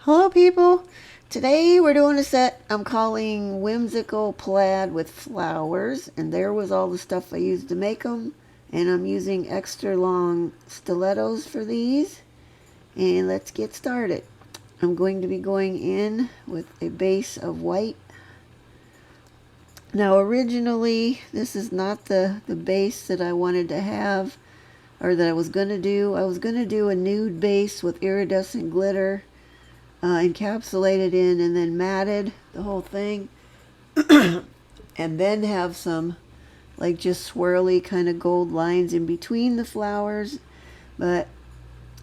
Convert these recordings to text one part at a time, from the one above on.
Hello people! Today we're doing a set I'm calling Whimsical Plaid with Flowers, and there was all the stuff I used to make them, and I'm using extra long stilettos for these, and let's get started. I'm going to be going in with a base of white. Now originally this is not the base that I wanted to have, or that I was going to do. I was going to do a nude base with iridescent glitter, encapsulated in and then matted the whole thing, and then have some like just swirly kind of gold lines in between the flowers. But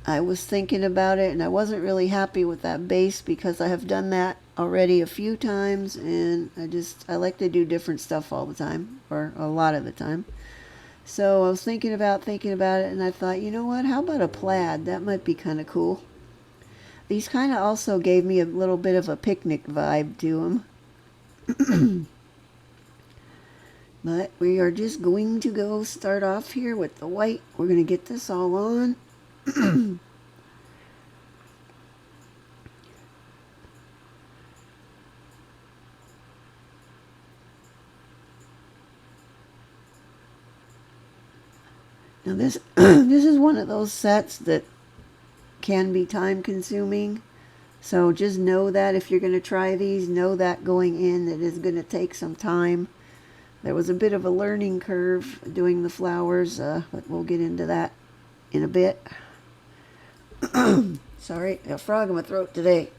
I was thinking about it and I wasn't really happy with that base because I have done that already a few times, and I like to do different stuff all the time, or a lot of the time. So I was thinking about it, and I thought, you know what, how about a plaid? That might be kind of cool. These kind of also gave me a little bit of a picnic vibe to them. But we are just going to go start off here with the white. We're going to get this all on. Now this this is one of those sets that can be time consuming. So just know that if you're going to try these, know that going in it is going to take some time. There was a bit of a learning curve doing the flowers, but we'll get into that in a bit. Sorry, got a frog in my throat today.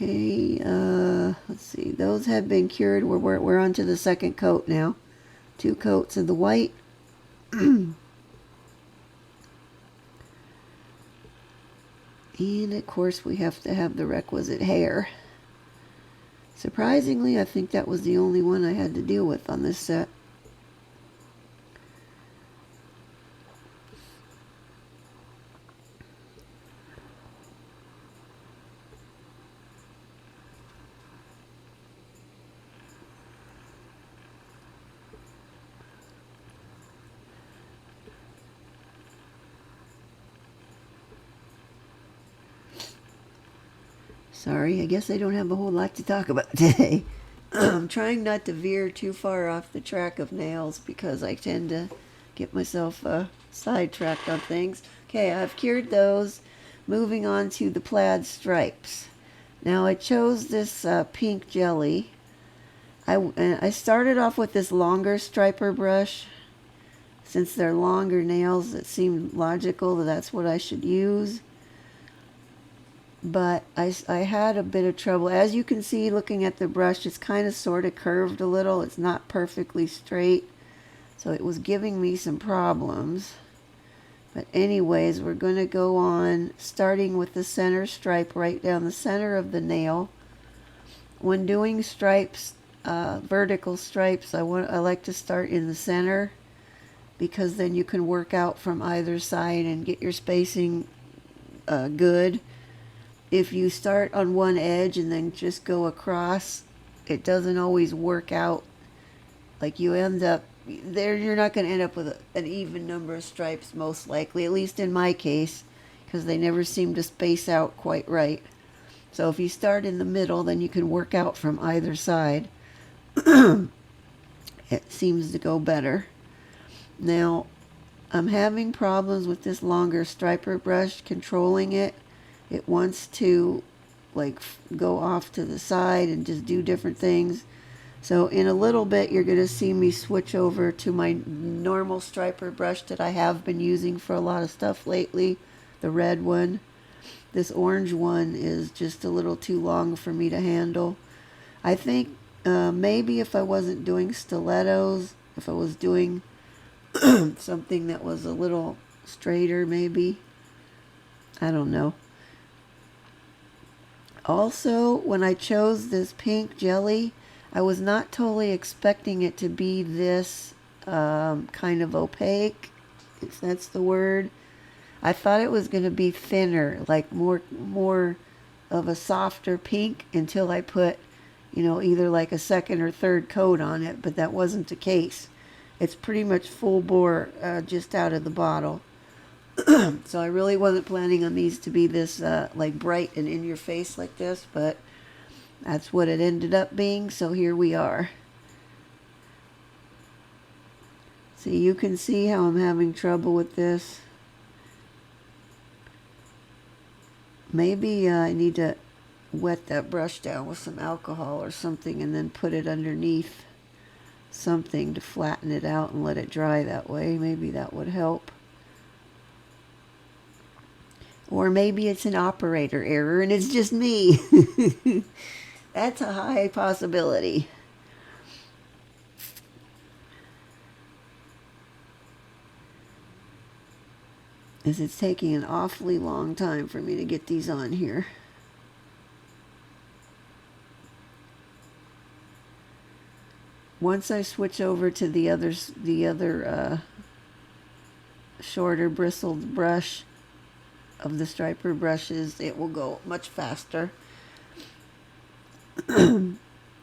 Okay, let's see. Those have been cured. We're on to the second coat now. 2 coats of the white. And of course we have to have the requisite hair. Surprisingly, I think that was the only one I had to deal with on this set. Sorry, I guess I don't have a whole lot to talk about today. I'm trying not to veer too far off the track of nails because I tend to get myself sidetracked on things. Okay, I've cured those. Moving on to the plaid stripes. Now I chose this pink jelly. I started off with this longer striper brush. Since they're longer nails, it seemed logical that that's what I should use. But I had a bit of trouble. As you can see, looking at the brush, it's kind of sort of curved a little. It's not perfectly straight. So it was giving me some problems. But anyways, we're going to go on starting with the center stripe right down the center of the nail. When doing stripes, vertical stripes, I like to start in the center, because then you can work out from either side and get your spacing good. If you start on one edge and then just go across, it doesn't always work out. Like you end up there, you're not going to end up with an even number of stripes, most likely, at least in my case, because they never seem to space out quite right. So if you start in the middle, then you can work out from either side. It seems to go better. Now, I'm having problems with this longer striper brush controlling it. It wants to like go off to the side and just do different things. So in a little bit you're going to see me switch over to my normal striper brush that I have been using for a lot of stuff lately, the red one. This orange one is just a little too long for me to handle. I think maybe if I wasn't doing stilettos, if I was doing something that was a little straighter, maybe. I don't know. Also, when I chose this pink jelly, I was not totally expecting it to be this kind of opaque, if that's the word. I thought it was going to be thinner, like more of a softer pink, until I put you know, either like a second or third coat on it, but that wasn't the case. It's pretty much full bore, just out of the bottle. So I really wasn't planning on these to be this like bright and in your face like this, but that's what it ended up being, so here we are. So you can see how I'm having trouble with this. Maybe I need to wet that brush down with some alcohol or something and then put it underneath something to flatten it out and let it dry that way. Maybe that would help. Or maybe it's an operator error and it's just me. That's a high possibility. As it's taking an awfully long time for me to get these on here. Once I switch over to the other shorter bristled brush of the striper brushes, it will go much faster.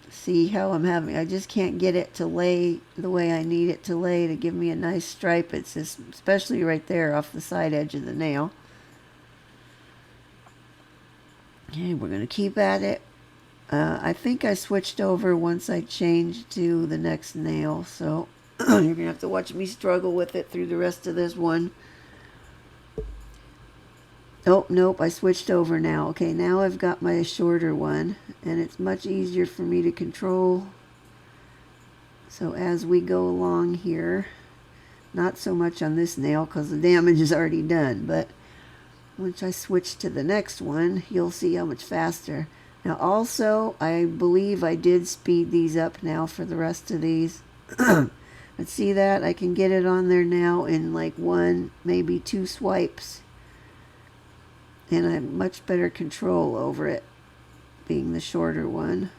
See how I'm having, I just can't get it to lay the way I need it to lay to give me a nice stripe. It's just, especially right there off the side edge of the nail. Okay, we're going to keep at it. I think I switched over once I changed to the next nail, so you're going to have to watch me struggle with it through the rest of this one. Oh, nope, I switched over now. Okay, now I've got my shorter one, and it's much easier for me to control. So as we go along here, not so much on this nail because the damage is already done, but once I switch to the next one, you'll see how much faster. Now also, I believe I did speed these up now for the rest of these. But see that? I can get it on there now in like one, maybe two swipes. And I have much better control over it, being the shorter one.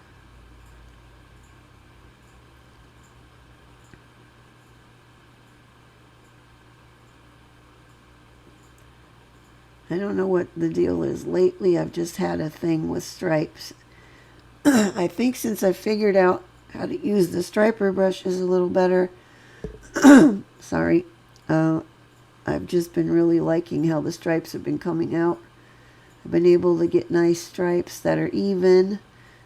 I don't know what the deal is. Lately, I've just had a thing with stripes. I think since I figured out how to use the striper brushes a little better, sorry, I've just been really liking how the stripes have been coming out. I've been able to get nice stripes that are even,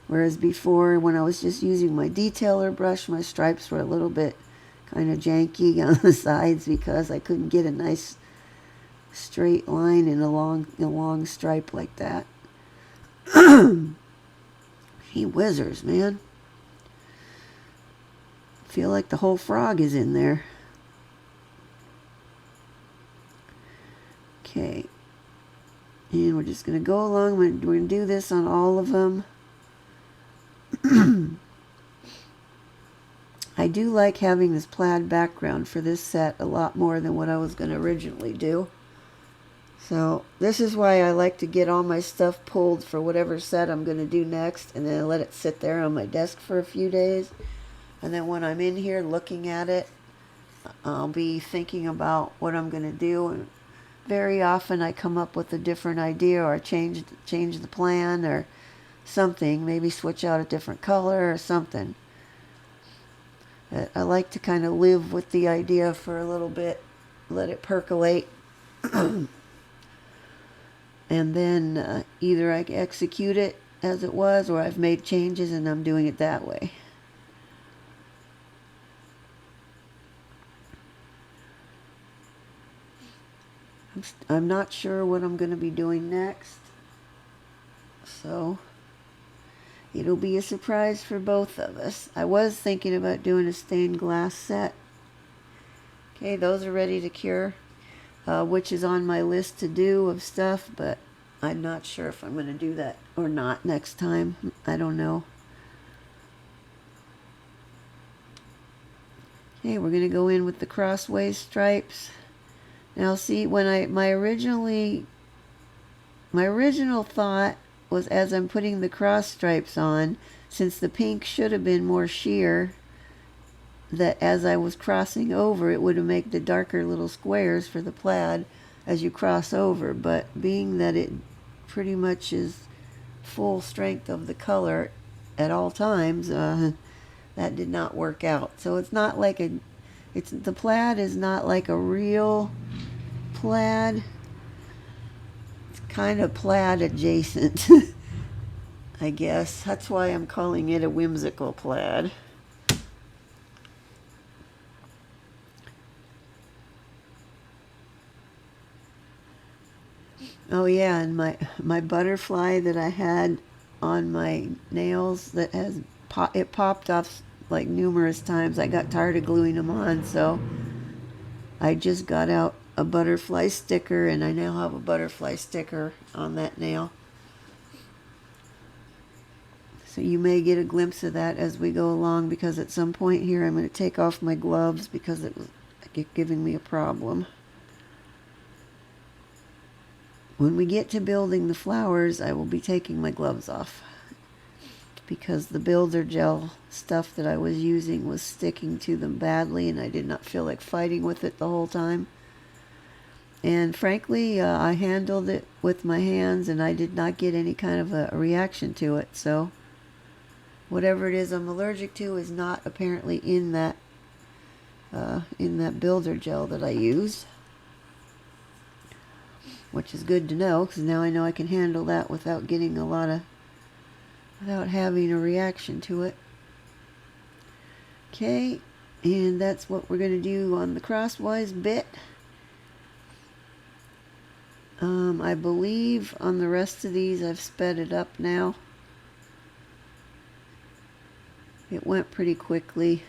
whereas before when I was just using my detailer brush, my stripes were a little bit kind of janky on the sides because I couldn't get a nice straight line in a long stripe like that. He whizzers, man. I feel like the whole frog is in there. Okay. And we're just going to go along. We're going to do this on all of them. I do like having this plaid background for this set a lot more than what I was going to originally do. So this is why I like to get all my stuff pulled for whatever set I'm going to do next, and then I let it sit there on my desk for a few days. And then when I'm in here looking at it, I'll be thinking about what I'm going to do, and very often I come up with a different idea, or change the plan or something, maybe switch out a different color or something. But I like to kind of live with the idea for a little bit, let it percolate. And then either I execute it as it was, or I've made changes and I'm doing it that way. I'm not sure what I'm going to be doing next, so it'll be a surprise for both of us. I was thinking about doing a stained glass set. Okay, those are ready to cure, which is on my list to do of stuff, but I'm not sure if I'm going to do that or not next time. I don't know. Okay, we're going to go in with the crossways stripes. Now see, when my original thought was, as I'm putting the cross stripes on, since the pink should have been more sheer, that as I was crossing over, it would have made the darker little squares for the plaid as you cross over. But being that it pretty much is full strength of the color at all times, that did not work out. So it's not like the plaid is not like a real plaid. It's kind of plaid adjacent, I guess. That's why I'm calling it a whimsical plaid. Oh yeah, and my butterfly that I had on my nails that it popped off like numerous times. I got tired of gluing them on, so I just got out a butterfly sticker, and I now have a butterfly sticker on that nail. So you may get a glimpse of that as we go along, because at some point here I'm going to take off my gloves because it was giving me a problem. When we get to building the flowers, I will be taking my gloves off, because the builder gel stuff that I was using was sticking to them badly, and I did not feel like fighting with it the whole time. And frankly, I handled it with my hands, and I did not get any kind of a reaction to it. So whatever it is I'm allergic to is not apparently in that builder gel that I used, which is good to know, because now I know I can handle that without having a reaction to it. Okay, and that's what we're going to do on the crosswise bit. I believe on the rest of these I've sped it up now. It went pretty quickly.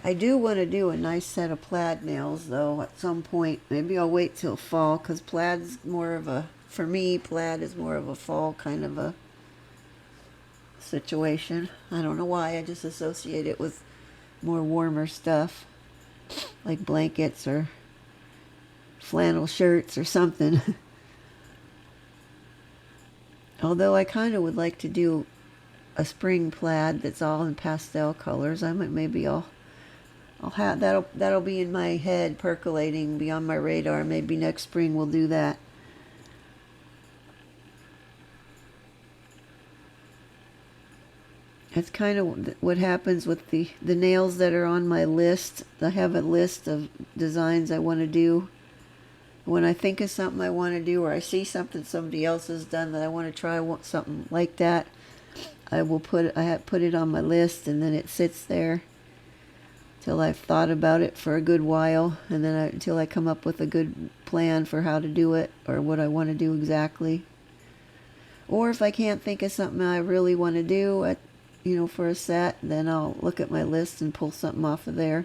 I do want to do a nice set of plaid nails, though, at some point. Maybe I'll wait till fall, because for me, plaid is more of a fall kind of a situation. I don't know why, I just associate it with more warmer stuff, like blankets or flannel shirts or something. Although I kind of would like to do a spring plaid that's all in pastel colors. I'll have that'll be in my head, percolating, be on my radar. Maybe next spring we'll do that. That's kind of what happens with the nails that are on my list. I have a list of designs I want to do. When I think of something I want to do, or I see something somebody else has done that I want to try, something like that, I put it on my list, and then it sits there till I've thought about it for a good while, and then until I come up with a good plan for how to do it, or what I want to do exactly. Or if I can't think of something I really want to do for a set, then I'll look at my list and pull something off of there,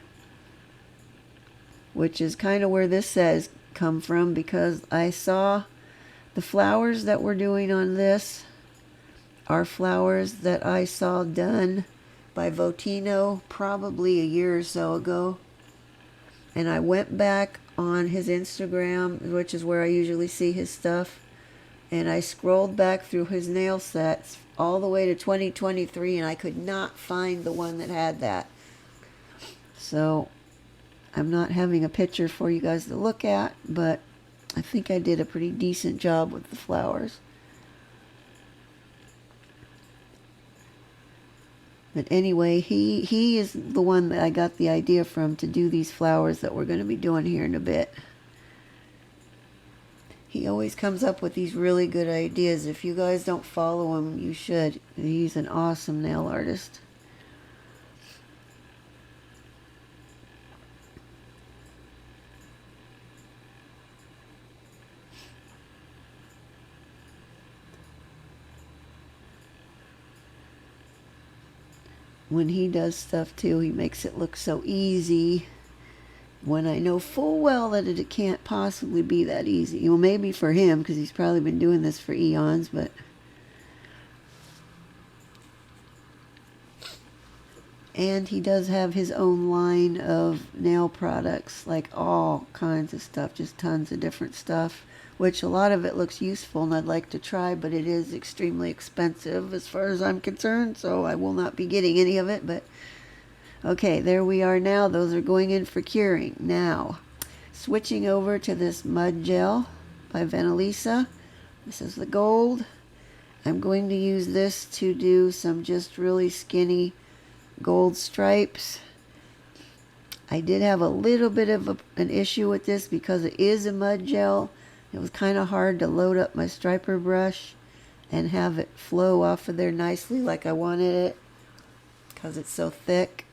which is kind of where this says come from, because I saw the flowers that we're doing on this are flowers that I saw done by Votino probably a year or so ago, and I went back on his Instagram, which is where I usually see his stuff, and I scrolled back through his nail sets all the way to 2023, and I could not find the one that had that. So I'm not having a picture for you guys to look at, but I think I did a pretty decent job with the flowers. But anyway, he is the one that I got the idea from to do these flowers that we're going to be doing here in a bit. He always comes up with these really good ideas. If you guys don't follow him, you should. He's an awesome nail artist. When he does stuff too, he makes it look so easy, when I know full well that it can't possibly be that easy. Well, maybe for him, because he's probably been doing this for eons, but and he does have his own line of nail products, like all kinds of stuff, just tons of different stuff, which a lot of it looks useful and I'd like to try, but it is extremely expensive as far as I'm concerned, so I will not be getting any of it. But okay, there we are now. Those are going in for curing. Now, switching over to this Mud Gel by Venalisa. This is the gold. I'm going to use this to do some just really skinny gold stripes. I did have a little bit of an issue with this because it is a mud gel. It was kind of hard to load up my striper brush and have it flow off of there nicely like I wanted it because it's so thick.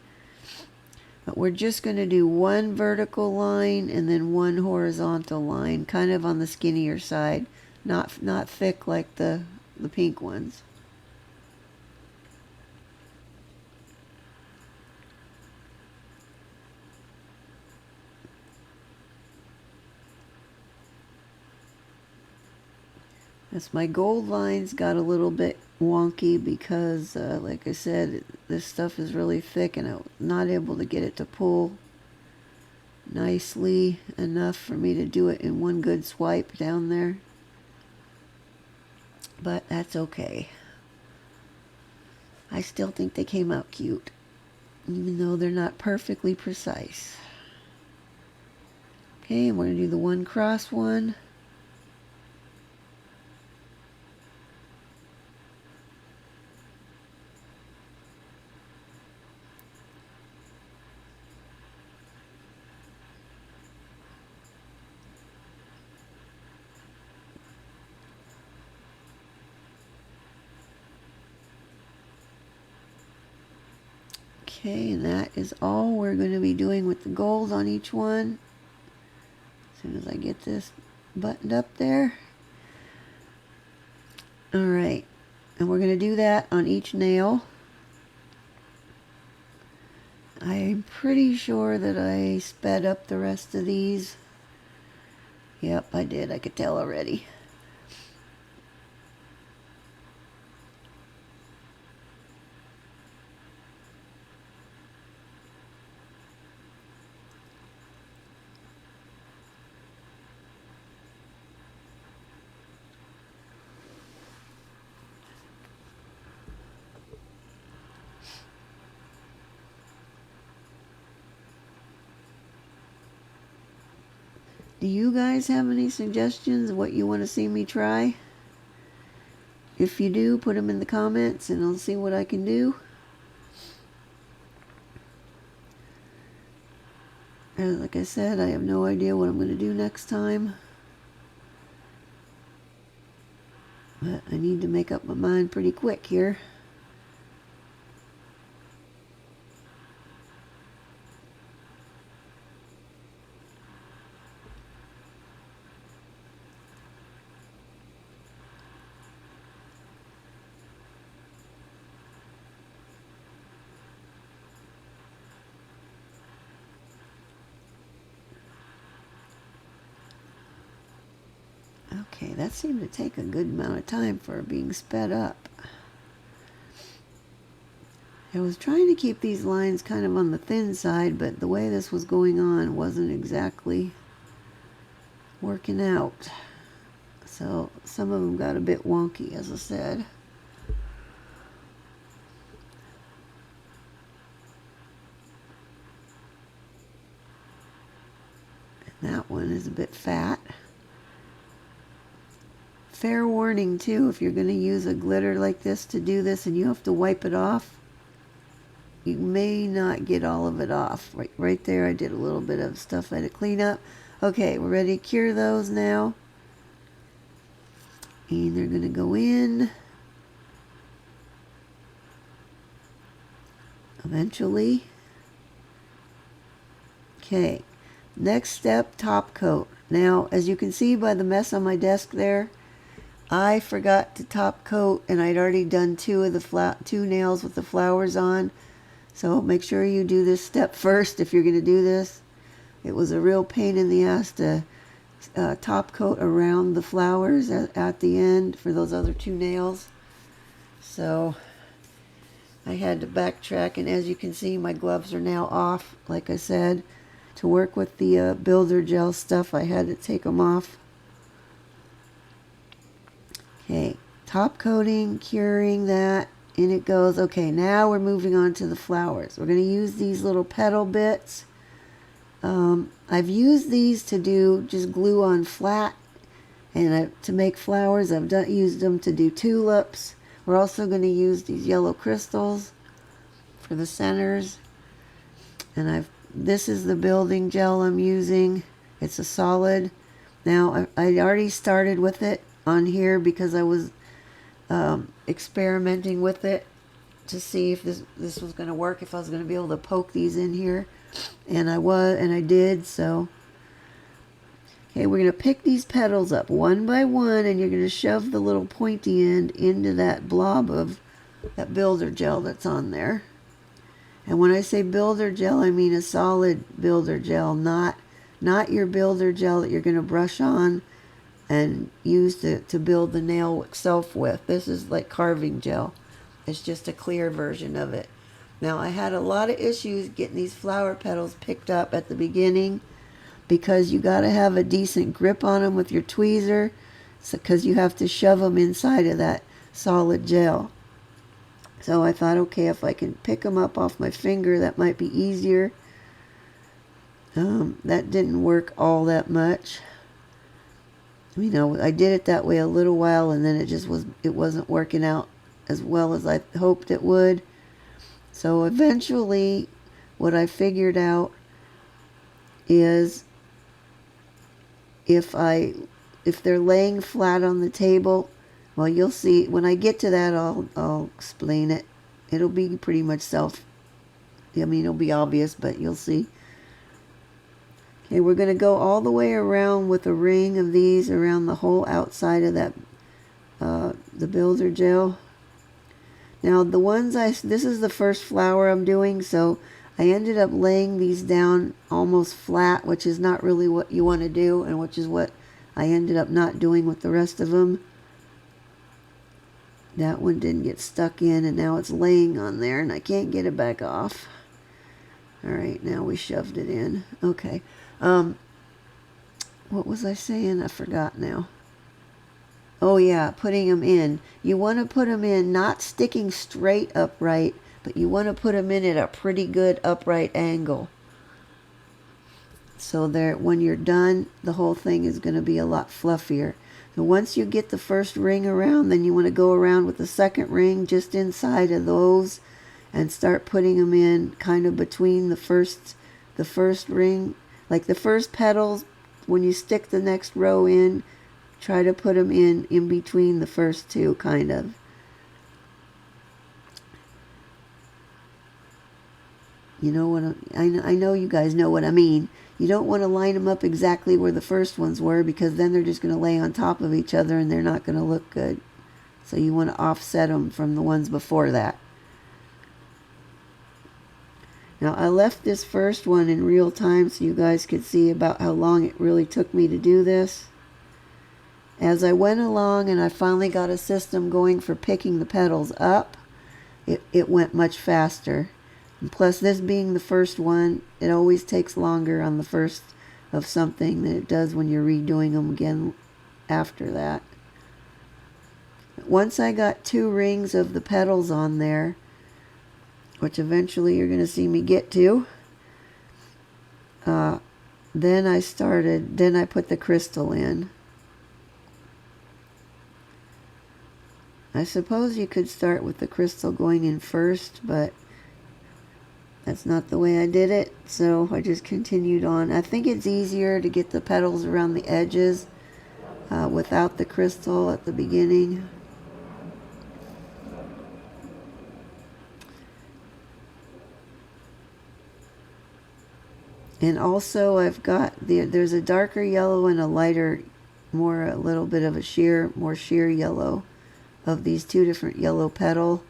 But we're just going to do one vertical line and then one horizontal line, kind of on the skinnier side, not thick like the pink ones. As my gold lines got a little bit wonky because, like I said, this stuff is really thick and I'm not able to get it to pull nicely enough for me to do it in one good swipe down there. But that's okay. I still think they came out cute, even though they're not perfectly precise. Okay, I'm going to do the one cross one. Okay, and that is all we're going to be doing with the gold on each one. As soon as I get this buttoned up there. Alright, and we're going to do that on each nail. I'm pretty sure that I sped up the rest of these. Yep, I did. I could tell already. Do you guys have any suggestions of what you want to see me try? If you do, put them in the comments and I'll see what I can do. Like I said, I have no idea what I'm going to do next time. But I need to make up my mind pretty quick here. Okay, that seemed to take a good amount of time for being sped up. I was trying to keep these lines kind of on the thin side, but the way this was going on wasn't exactly working out. So some of them got a bit wonky, as I said. And that one is a bit fat. Fair warning too, if you're going to use a glitter like this to do this and you have to wipe it off, you may not get all of it off. Right there I did a little bit of stuff I had to clean up. Okay, we're ready to cure those now. And they're going to go in eventually. Okay, next step, top coat. Now, as you can see by the mess on my desk there, I forgot to top coat, and I'd already done two nails with the flowers on. So make sure you do this step first if you're going to do this. It was a real pain in the ass to top coat around the flowers at the end for those other two nails. So I had to backtrack, and as you can see, my gloves are now off. Like I said, to work with the builder gel stuff, I had to take them off. Okay, top coating, curing that, and it goes. Okay, now we're moving on to the flowers. We're going to use these little petal bits. I've used these to do just glue on flat And to make flowers, I've used them to do tulips. We're also going to use these yellow crystals for the centers. And this is the building gel I'm using. It's a solid. Now, I already started with it on here because I was experimenting with it to see if this was going to work, if I was going to be able to poke these in here. And I did, so. Okay, we're going to pick these petals up one by one, and you're going to shove the little pointy end into that blob of that builder gel that's on there. And when I say builder gel, I mean a solid builder gel, not your builder gel that you're going to brush on and use to build the nail itself with. This is like carving gel. It's just a clear version of it. Now, I had a lot of issues getting these flower petals picked up at the beginning, because you got to have a decent grip on them with your tweezer, because you have to shove them inside of that solid gel. So I thought, okay, if I can pick them up off my finger, that might be easier. That didn't work all that much. You know, I did it that way a little while, and then it wasn't working out as well as I hoped it would. So eventually, what I figured out is if they're laying flat on the table, well, you'll see when I get to that, I'll explain it. It'll be pretty much it'll be obvious, but you'll see. Okay, we're going to go all the way around with a ring of these around the whole outside of that the builder gel. Now, this is the first flower I'm doing, so I ended up laying these down almost flat, which is not really what you want to do, and which is what I ended up not doing with the rest of them. That one didn't get stuck in, and now it's laying on there, and I can't get it back off. All right, now we shoved it in. Okay. What was I saying? I forgot now. Oh, yeah, putting them in. You want to put them in not sticking straight upright, but you want to put them in at a pretty good upright angle. So when you're done, the whole thing is going to be a lot fluffier. So once you get the first ring around, then you want to go around with the second ring just inside of those and start putting them in kind of between the first ring. Like the first petals, when you stick the next row in, try to put them in between the first two, kind of. You know what I know you guys know what I mean. You don't want to line them up exactly where the first ones were, because then they're just going to lay on top of each other and they're not going to look good. So you want to offset them from the ones before that. Now, I left this first one in real time so you guys could see about how long it really took me to do this. As I went along and I finally got a system going for picking the petals up, it went much faster. And plus, this being the first one, it always takes longer on the first of something than it does when you're redoing them again after that. Once I got 2 rings of the petals on there, which eventually you're going to see me get to, then I put the crystal in. I suppose you could start with the crystal going in first, but that's not the way I did it, so I just continued on. I think it's easier to get the petals around the edges without the crystal at the beginning. And also I've got, there's a darker yellow and a lighter, a little bit of a more sheer yellow of these 2 different yellow petal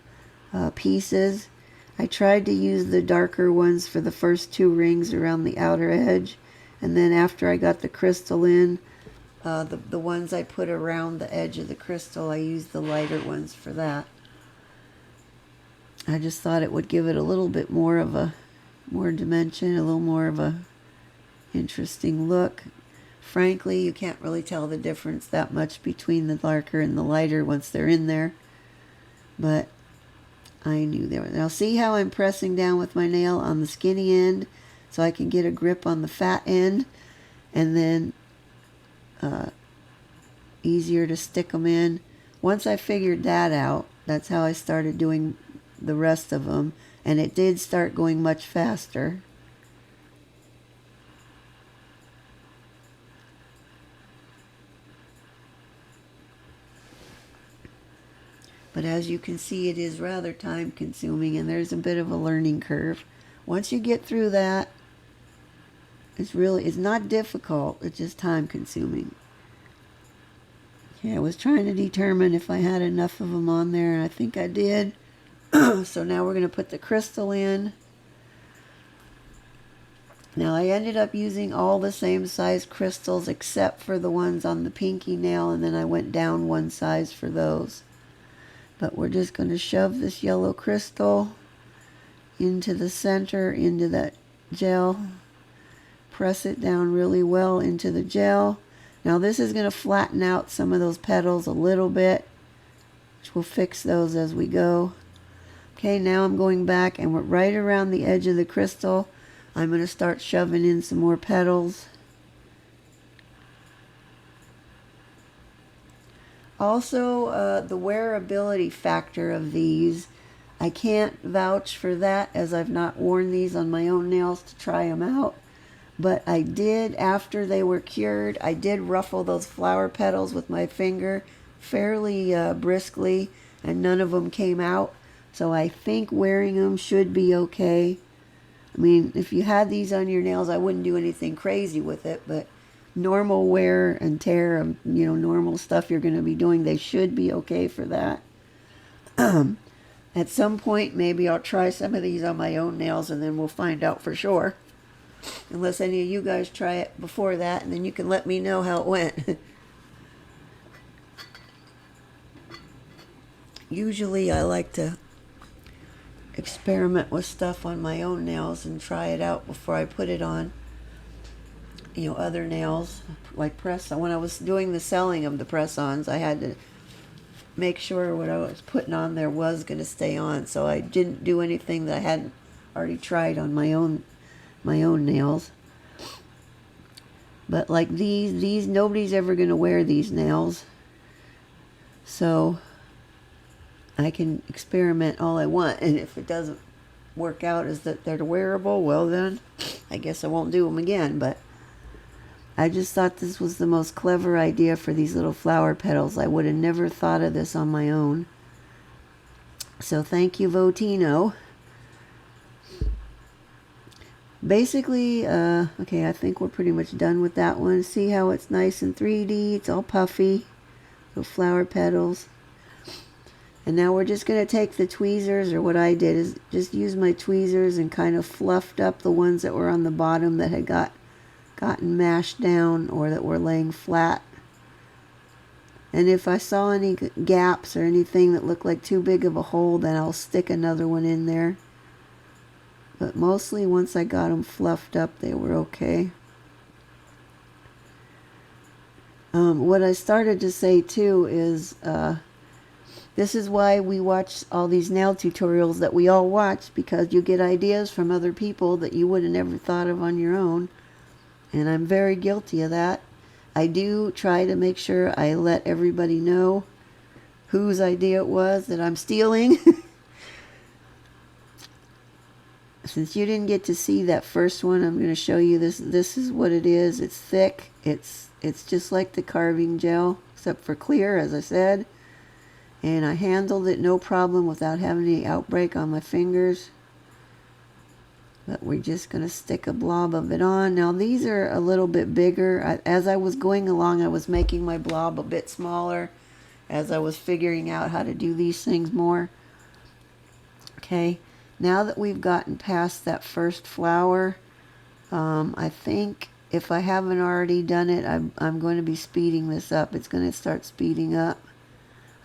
pieces. I tried to use the darker ones for the first 2 rings around the outer edge, and then after I got the crystal in, the ones I put around the edge of the crystal, I used the lighter ones for that. I just thought it would give it a little bit more dimension, a little more of a interesting look. Frankly, you can't really tell the difference that much between the darker and the lighter once they're in there. But I knew they were. Now see how I'm pressing down with my nail on the skinny end so I can get a grip on the fat end, and then easier to stick them in. Once I figured that out, that's how I started doing the rest of them, and it did start going much faster. But as you can see, it is rather time consuming, and there's a bit of a learning curve. Once you get through that, it's not difficult, it's just time consuming. Okay, I was trying to determine if I had enough of them on there, and I think I did. So now we're going to put the crystal in. Now I ended up using all the same size crystals except for the ones on the pinky nail, and then I went down one size for those. But we're just going to shove this yellow crystal into the center, into that gel. Press it down really well into the gel. Now this is going to flatten out some of those petals a little bit, which we'll fix those as we go. Okay, now I'm going back, and we're right around the edge of the crystal. I'm going to start shoving in some more petals. Also, the wearability factor of these, I can't vouch for that, as I've not worn these on my own nails to try them out. But I did, after they were cured, I did ruffle those flower petals with my finger fairly briskly, and none of them came out. So I think wearing them should be okay. I mean, if you had these on your nails, I wouldn't do anything crazy with it, but normal wear and tear of, normal stuff you're going to be doing, they should be okay for that. At some point, maybe I'll try some of these on my own nails, and then we'll find out for sure. Unless any of you guys try it before that, and then you can let me know how it went. Usually I like to experiment with stuff on my own nails and try it out before I put it on, other nails, like press-on. When I was doing the selling of the press-ons, I had to make sure what I was putting on there was going to stay on, so I didn't do anything that I hadn't already tried on my own nails. But like these nobody's ever going to wear these nails, so I can experiment all I want, and if it doesn't work out as that they're wearable, well then I guess I won't do them again. But I just thought this was the most clever idea for these little flower petals. I would have never thought of this on my own. So thank you, Votino. Basically, okay, I think we're pretty much done with that one. See how it's nice and 3D? It's all puffy. Little flower petals. And now we're just going to take the tweezers, or what I did is just use my tweezers and kind of fluffed up the ones that were on the bottom that had gotten mashed down or that were laying flat. And if I saw any gaps or anything that looked like too big of a hole, then I'll stick another one in there. But mostly once I got them fluffed up, they were okay. What I started to say too is this is why we watch all these nail tutorials that we all watch, because you get ideas from other people that you would have never thought of on your own. And I'm very guilty of that. I do try to make sure I let everybody know whose idea it was that I'm stealing. Since you didn't get to see that first one, I'm going to show you this. This is what it is. It's thick. It's just like the carving gel, except for clear, as I said. And I handled it no problem without having any outbreak on my fingers. But we're just going to stick a blob of it on. Now these are a little bit bigger. As I was going along, I was making my blob a bit smaller as I was figuring out how to do these things more. Okay, now that we've gotten past that first flower, I think if I haven't already done it, I'm going to be speeding this up. It's going to start speeding up.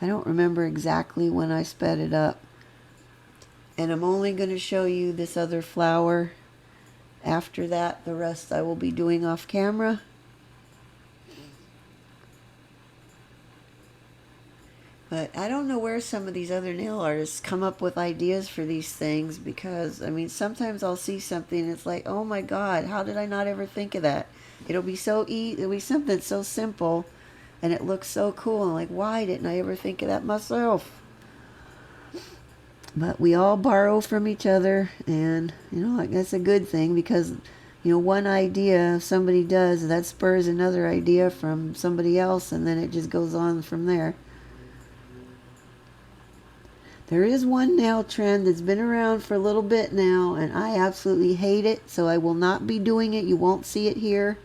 I don't remember exactly when I sped it up. And I'm only going to show you this other flower. After that, the rest I will be doing off camera. But I don't know where some of these other nail artists come up with ideas for these things, because, I mean, sometimes I'll see something and it's like, oh my God, how did I not ever think of that? It'll be so it'll be something so simple, And it looks so cool. I'm like, why didn't I ever think of that myself? But we all borrow from each other, and that's a good thing, because one idea somebody does, that spurs another idea from somebody else, and then it just goes on from there. There is one nail trend that's been around for a little bit now, and I absolutely hate it, so I will not be doing it. You won't see it here.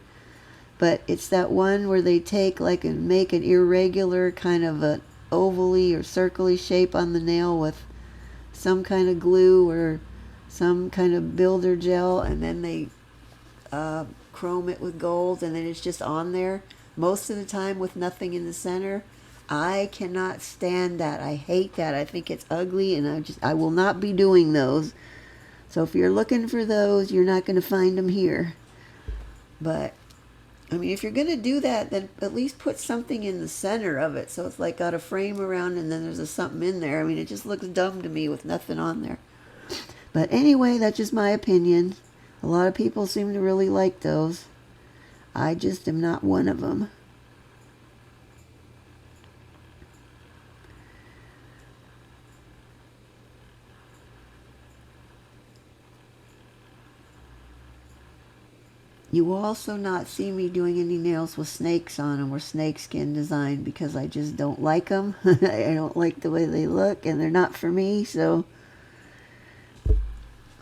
But it's that one where they take and make an irregular kind of an ovally or circly shape on the nail with some kind of glue or some kind of builder gel, and then they chrome it with gold, and then it's just on there most of the time with nothing in the center. I cannot stand that. I hate that. I think it's ugly, and I will not be doing those. So if you're looking for those, you're not going to find them here. But I mean, if you're going to do that, then at least put something in the center of it. So it's got a frame around, and then there's something in there. I mean, it just looks dumb to me with nothing on there. But anyway, that's just my opinion. A lot of people seem to really like those. I just am not one of them. You will also not see me doing any nails with snakes on them or snakeskin design, because I just don't like them. I don't like the way they look, and they're not for me. So,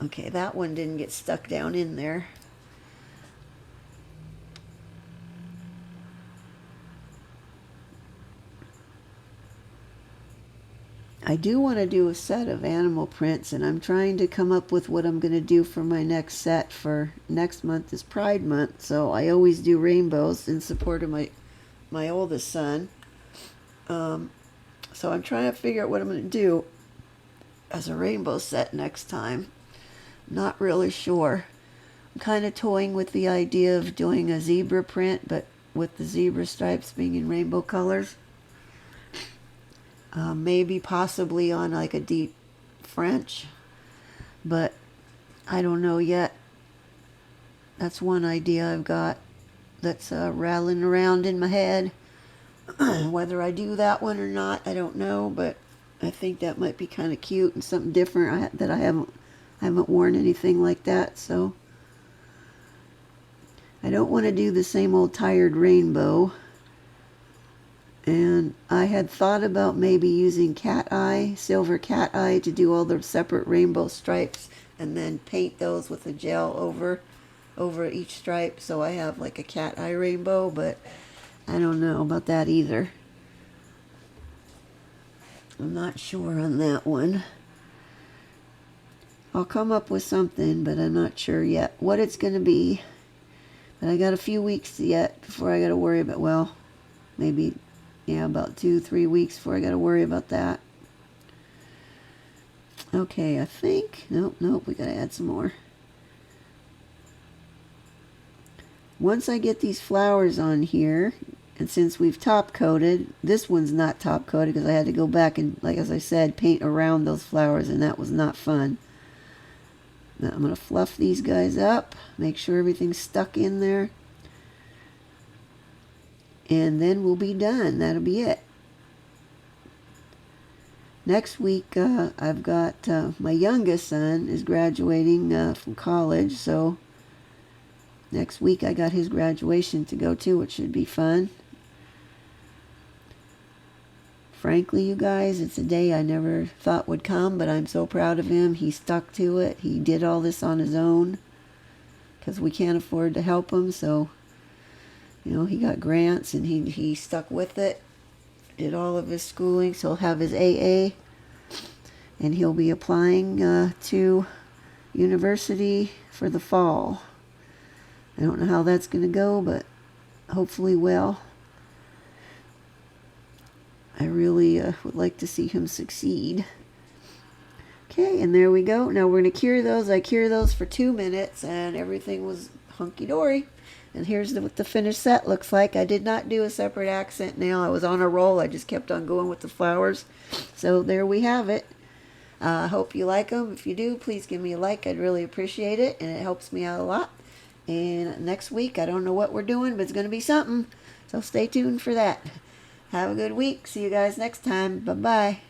okay, that one didn't get stuck down in there. I do want to do a set of animal prints, and I'm trying to come up with what I'm going to do for my next set. For next month is Pride Month, so I always do rainbows in support of my oldest son. So I'm trying to figure out what I'm going to do as a rainbow set next time. Not really sure. I'm kind of toying with the idea of doing a zebra print, but with the zebra stripes being in rainbow colors. Maybe possibly on a deep French, but I don't know yet. That's one idea I've got that's rattling around in my head. Whether I do that one or not, I don't know, but I think that might be kind of cute and something different that I haven't worn anything like that. So I don't want to do the same old tired rainbow. And I had thought about maybe using silver cat eye, to do all the separate rainbow stripes, and then paint those with a gel over each stripe, so I have a cat eye rainbow. But I don't know about that either. I'm not sure on that one. I'll come up with something, but I'm not sure yet what it's going to be. But I got a few weeks yet before I got to worry about, maybe about 2-3 weeks before I got to worry about that. Okay, I think, nope, we got to add some more. Once I get these flowers on here, and since we've top coated, this one's not top coated because I had to go back and, as I said, paint around those flowers, and that was not fun. Now I'm going to fluff these guys up, make sure everything's stuck in there. And then we'll be done. That'll be it. Next week, I've got my youngest son is graduating from college, so next week I got his graduation to go to, which should be fun. Frankly, you guys, it's a day I never thought would come, but I'm so proud of him. He stuck to it. He did all this on his own because we can't afford to help him, so he got grants, and he stuck with it, did all of his schooling, so he'll have his AA, and he'll be applying to university for the fall. I don't know how that's going to go, but hopefully well. I really would like to see him succeed. Okay, and there we go. Now we're going to cure those. I cure those for 2 minutes, and everything was hunky-dory. And here's what the finished set looks like. I did not do a separate accent nail. I was on a roll. I just kept on going with the flowers. So there we have it. I hope you like them. If you do, please give me a like. I'd really appreciate it, and it helps me out a lot. And next week, I don't know what we're doing, but it's going to be something. So stay tuned for that. Have a good week. See you guys next time. Bye-bye.